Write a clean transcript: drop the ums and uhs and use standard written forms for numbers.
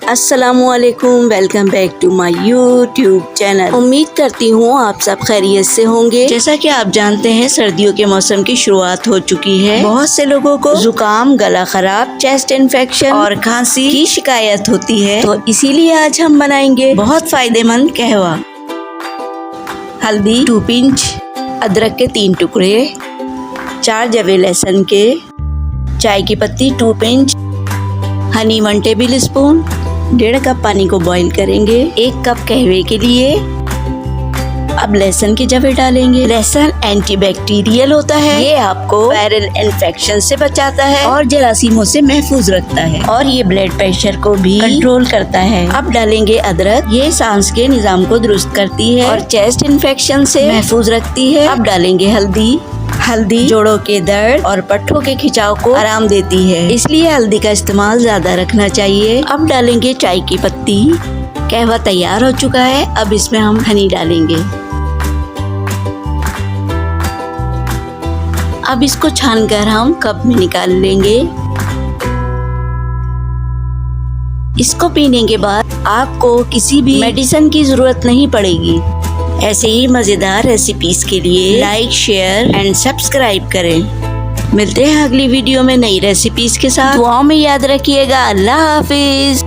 अस्सलामुअलैकुम, welcome back to my YouTube channel. उम्मीद करती हूँ आप सब खैरियत से होंगे। जैसा कि आप जानते हैं सर्दियों के मौसम की शुरुआत हो चुकी है। बहुत से लोगों को जुकाम, गला खराब, चेस्ट इन्फेक्शन और खांसी की शिकायत होती है, तो इसीलिए आज हम बनाएंगे बहुत फायदेमंद कहवा। हल्दी 2 पिंच, अदरक के 3 टुकड़े, 4 जवे लहसुन के, चाय की पत्ती 2 pinch, Honey 1 table spoon, 1.5 cup पानी को बॉईल करेंगे 1 कप कहवे के लिए। अब लहसुन के जवे डालेंगे। लहसुन एंटीबैक्टीरियल होता है, ये आपको वायरल इन्फेक्शन से बचाता है और जरासीमों से महफूज रखता है और ये ब्लड प्रेशर को भी कंट्रोल करता है। अब डालेंगे अदरक, ये सांस के निजाम को दुरुस्त करती है और चेस्ट इन्फेक्शन से महफूज रखती है। अब डालेंगे हल्दी। हल्दी जोड़ों के दर्द और पट्ठों के खिंचाव को आराम देती है, इसलिए हल्दी का इस्तेमाल ज्यादा रखना चाहिए। अब डालेंगे चाय की पत्ती। कहवा तैयार हो चुका है, अब इसमें हम हनी डालेंगे। अब इसको छानकर हम कप में निकाल लेंगे। इसको पीने के बाद आपको किसी भी मेडिसिन की जरूरत नहीं पड़ेगी। ऐसे ही मजेदार रेसिपीज के लिए लाइक, शेयर एंड सब्सक्राइब करें। मिलते हैं अगली वीडियो में नई रेसिपीज के साथ। दुआओं में याद रखिएगा। अल्लाह हाफिज।